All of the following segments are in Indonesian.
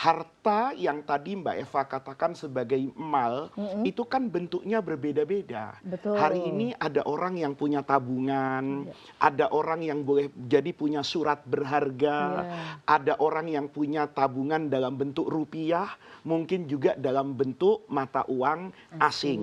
harta yang tadi Mbak Eva katakan sebagai mal, Mhm. itu kan bentuknya berbeda-beda. Hari Betul. ini ada orang yang punya tabungan, Iya. ada orang yang boleh jadi punya surat berharga, Iya. ada orang yang punya tabungan dalam bentuk rupiah, mungkin juga dalam bentuk mata uang asing. Asing.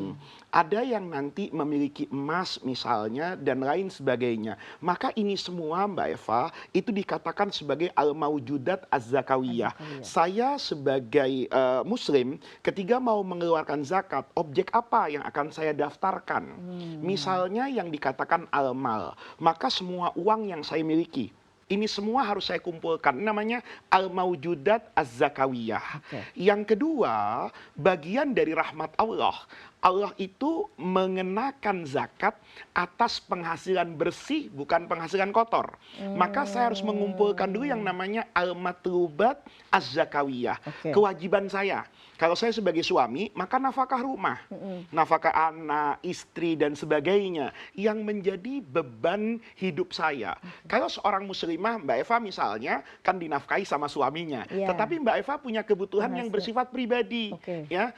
Ada yang nanti memiliki emas misalnya dan lain sebagainya. Maka ini semua Mbak Eva itu dikatakan sebagai al-maujudat az-zakawiyah. Az-Zakawiyah. Saya sebagai muslim ketika mau mengeluarkan zakat, objek apa yang akan saya daftarkan? Hmm. Misalnya yang dikatakan al-mal, maka semua uang yang saya miliki ini semua harus saya kumpulkan. Namanya al-maujudat az-zakawiyah. Oke. Yang kedua, bagian dari rahmat Allah. Allah itu mengenakan zakat atas penghasilan bersih, bukan penghasilan kotor. Maka saya harus mengumpulkan dulu yang Hmm. namanya al-matlubat az-zakawiyah. Oke. Kewajiban saya. Kalau saya sebagai suami, maka nafkah rumah, Mhm. nafkah anak, istri dan sebagainya yang menjadi beban hidup saya. Kalau seorang muslimah, Mbak Eva misalnya kan dinafkahi sama suaminya, Iya. tetapi Mbak Eva punya kebutuhan yang Penghasilan. bersifat pribadi, Oke. ya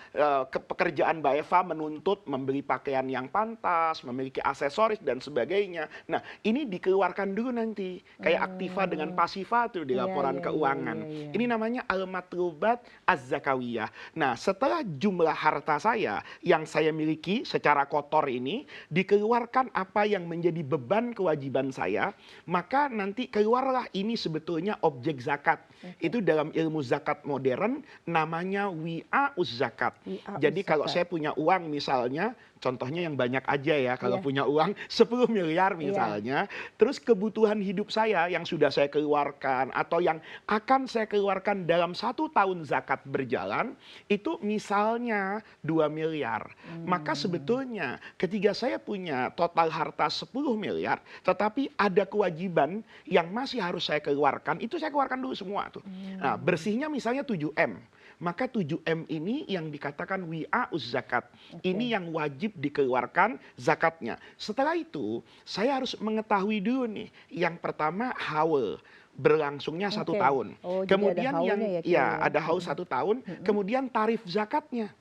pekerjaan Mbak Eva menuntut membeli pakaian yang pantas, memiliki aksesoris dan sebagainya. Nah, ini dikeluarkan dulu nanti, kayak aktiva dengan Hmm. pasifa tuh di Iya, laporan iya, iya, keuangan. iya, iya. Ini namanya al-matlubat az-zakawiyah. Nah, setelah jumlah harta saya yang saya miliki secara kotor ini dikeluarkan apa yang menjadi beban kewajiban saya, maka nanti keluarlah ini sebetulnya objek zakat. Oke. Itu dalam ilmu zakat modern namanya wi'a'uz zakat. Wi'a'uz Jadi kalau zakat. saya punya uang misalnya, contohnya yang banyak aja ya, kalau Iya. punya uang 10 miliar Iya. misalnya, terus kebutuhan hidup saya yang sudah saya keluarkan atau yang akan saya keluarkan dalam 1 tahun zakat berjalan, itu misalnya 2 miliar. Maka Hmm. sebetulnya ketika saya punya total harta 10 miliar, tetapi ada kewajiban yang masih harus saya keluarkan, itu saya keluarkan dulu semua tuh. Nah, Hmm. bersihnya misalnya 7M. Maka 7M ini yang dikatakan wi'a'uz zakat. Oke. Ini yang wajib dikeluarkan zakatnya. Setelah itu, saya harus mengetahui dulu nih. Yang pertama haul, berlangsungnya satu Oke. tahun. Oh, jadi ada Kemudian haulnya yang ya, Kiai, ya ya? ada haul Mhm. 1 tahun. Mhm. Kemudian tarif zakatnya.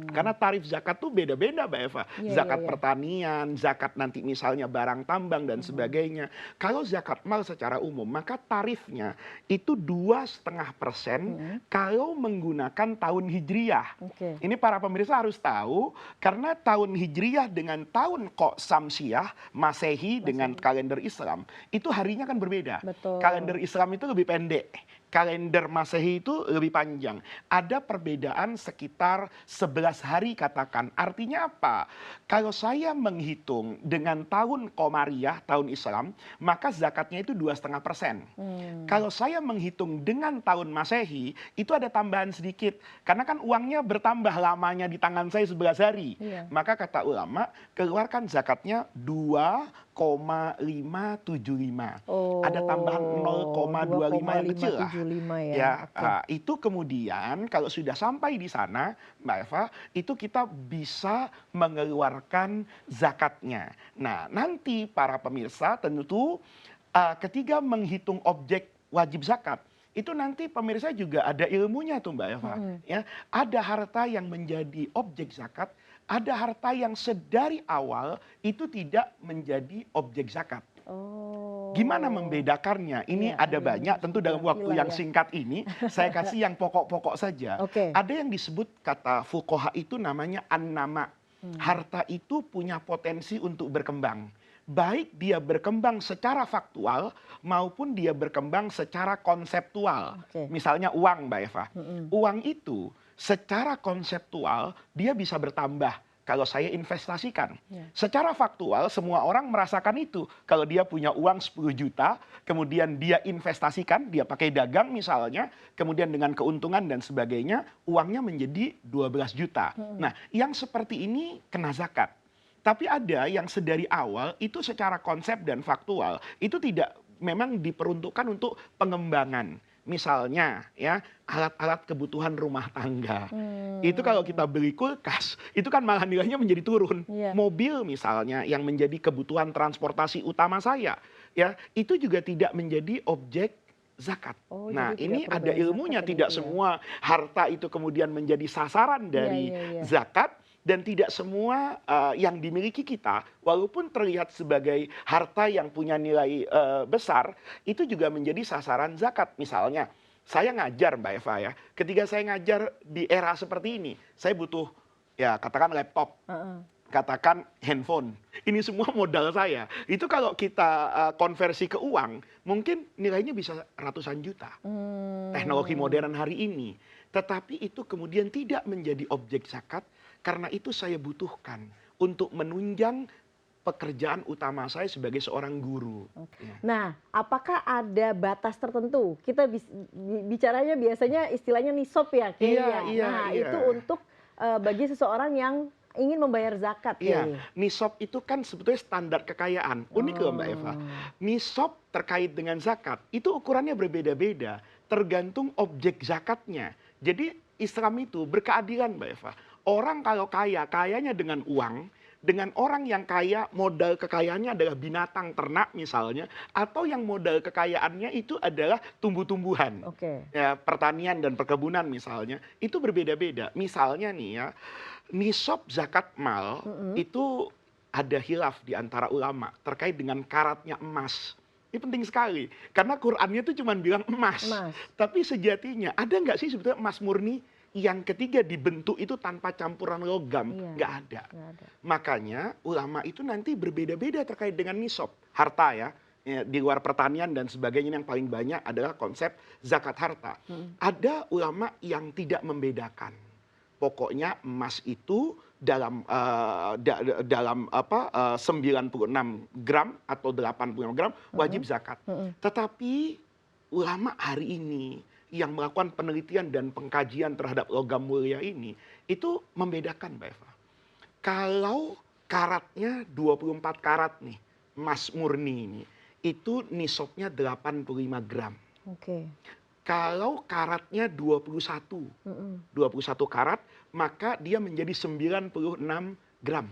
Karena Hmm. tarif zakat tuh beda-beda Mbak Eva. Iya, iya, Zakat iya. pertanian, zakat nanti misalnya barang tambang dan Mhm. sebagainya. Kalau zakat mal secara umum, maka tarifnya itu 2,5% Mhm. kalau menggunakan tahun hijriyah. Oke. Ini para pemirsa harus tahu, karena tahun hijriyah dengan tahun kok samsiah, masehi dengan Masehi. kalender Islam, itu harinya kan berbeda. Kalender Betul. Islam itu lebih pendek. Kalender Masehi itu lebih panjang. Ada perbedaan sekitar 11 hari katakan. Artinya apa? Kalau saya menghitung dengan tahun Komariah, tahun Islam, maka zakatnya itu 2,5%. Hmm. Kalau saya menghitung dengan tahun Masehi, itu ada tambahan sedikit. Karena kan uangnya bertambah lamanya di tangan saya 11 hari. Iya. Maka kata ulama, keluarkan zakatnya 2,575. Ada tambahan Oh, dua 0,25 koma yang lima kecil lah. tujuh lima ya. Ya, Oke. itu kemudian kalau sudah sampai di sana, Mbak Eva, itu kita bisa mengeluarkan zakatnya. Nah, nanti para pemirsa tentu ketika menghitung objek wajib zakat, itu nanti pemirsa juga ada ilmunya tuh Mbak Eva. Mhm. Ya, ada harta yang menjadi objek zakat, ada harta yang sedari awal itu tidak menjadi objek zakat. Gimana Oh. membedakannya? Iya, Ini ada ahli banyak, waris tentu dalam waktu istilah yang ya. singkat ini saya kasih yang pokok-pokok saja. Oke. Ada yang disebut kata fuqaha itu namanya an-nama. Hmm. Harta itu punya potensi untuk berkembang. Baik dia berkembang secara faktual maupun dia berkembang secara konseptual. Oke. Misalnya uang Mbak Eva. Mhm. Uang itu secara konseptual dia bisa bertambah kalau saya investasikan. Ya. Secara faktual semua orang merasakan itu. Kalau dia punya uang 10 juta, kemudian dia investasikan, dia pakai dagang misalnya, kemudian dengan keuntungan dan sebagainya, uangnya menjadi 12 juta. Mhm. Nah, yang seperti ini kena zakat. Tapi ada yang sedari awal itu secara konsep dan faktual itu tidak memang diperuntukkan untuk pengembangan. Misalnya ya, alat-alat kebutuhan rumah tangga. Itu kalau kita Hmm. beli kulkas, itu kan malah nilainya menjadi turun. Iya. Mobil misalnya yang menjadi kebutuhan transportasi utama saya, ya, itu juga tidak menjadi objek zakat. Oh, Nah, jadi tidak ini perlu ada bayar zakat ilmunya, tadi tidak itu ya? semua harta itu kemudian menjadi sasaran Iya dari iya iya. zakat dan tidak semua yang dimiliki kita walaupun terlihat sebagai harta yang punya nilai besar itu juga menjadi sasaran zakat. Misalnya, saya ngajar Mbak Eva ya. Ketika saya ngajar di era seperti ini, saya butuh ya katakan laptop, Heeh. katakan handphone. Ini semua modal saya. Itu kalau kita konversi ke uang, mungkin nilainya bisa ratusan juta. Teknologi Mmm. modern hari ini. Tetapi itu kemudian tidak menjadi objek zakat karena itu saya butuhkan untuk menunjang pekerjaan utama saya sebagai seorang guru. Oke. Ya. Nah, apakah ada batas tertentu? Kita bicaranya biasanya istilahnya nisab ya, Kiai Iya, ya. iya, Nah, iya. itu untuk, bagi seseorang yang ingin membayar zakat, Iya, Kiai. nisab itu kan sebetulnya standar kekayaan. Unik loh Mbak Eva. Oh, Nisab terkait dengan zakat, itu ukurannya berbeda-beda. Tergantung objek zakatnya. Jadi Islam itu berkeadilan Mbak Eva. Orang kalau kaya, kayanya dengan uang. Dengan orang yang kaya, modal kekayaannya adalah binatang ternak misalnya. Atau yang modal kekayaannya itu adalah tumbuh-tumbuhan. oke. Ya, pertanian dan perkebunan misalnya. Itu berbeda-beda. Misalnya nih ya, nisab zakat mal Mhm. itu ada khilaf di antara ulama terkait dengan karatnya emas. Ini penting sekali karena Qur'annya itu cuma bilang emas. Emas. Tapi sejatinya ada nggak sih sebetulnya emas murni yang ketiga dibentuk itu tanpa campuran logam? Iya, Nggak ada. nggak ada. Makanya ulama itu nanti berbeda-beda terkait dengan nisab harta ya. Ya, di luar pertanian dan sebagainya yang paling banyak adalah konsep zakat harta. Mhm. Ada ulama yang tidak membedakan. Pokoknya emas itu dalam 96 gram atau 85 gram wajib Mhm. zakat. Mhm. Tetapi ulama hari ini yang melakukan penelitian dan pengkajian terhadap logam mulia ini itu membedakan Mbak Eva. Kalau karatnya 24 karat nih, emas murni ini, itu nisabnya 85 gram. Oke. Kalau karatnya Mhm. 21 karat, maka dia menjadi 96 gram.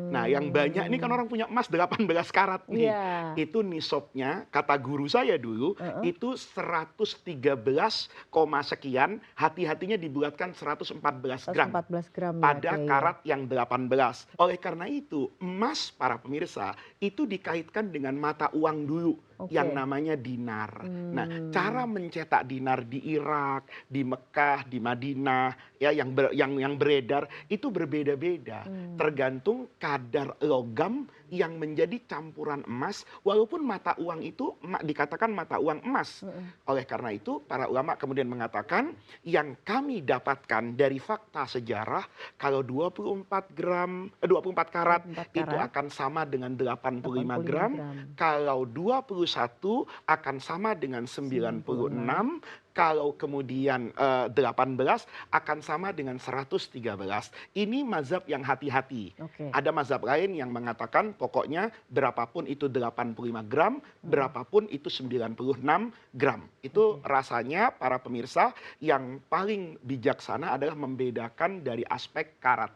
Nah, yang banyak ini kan Mmm. orang punya emas 18 karat nih. Iya. Itu nisabnya, kata guru saya dulu, Heeh. itu 113, koma sekian, hati-hatinya dibulatkan 114 gram 114 gram ya, pada Kiai ya? karat yang 18. Oleh karena itu, emas para pemirsa itu dikaitkan dengan mata uang dulu yang Oke. namanya dinar. Nah, cara Mmm. mencetak dinar di Irak, di Mekah, di Madinah, ya yang beredar itu berbeda-beda. Mmm. Tergantung kadar logam yang menjadi campuran emas, walaupun mata uang itu dikatakan mata uang emas. Mhm. Oleh karena itu, para ulama kemudian mengatakan yang kami dapatkan dari fakta sejarah kalau 24 karat 24 itu karat, akan sama dengan 85 85 gram, gram. kalau 21 akan sama dengan 96. 96, kalau kemudian 18 akan sama dengan 113. Ini mazhab yang hati-hati. Oke. Ada mazhab lain yang mengatakan pokoknya berapapun itu 85 gram, Mhm. berapapun itu 96 gram. Itu Oke. rasanya para pemirsa yang paling bijaksana adalah membedakan dari aspek karat.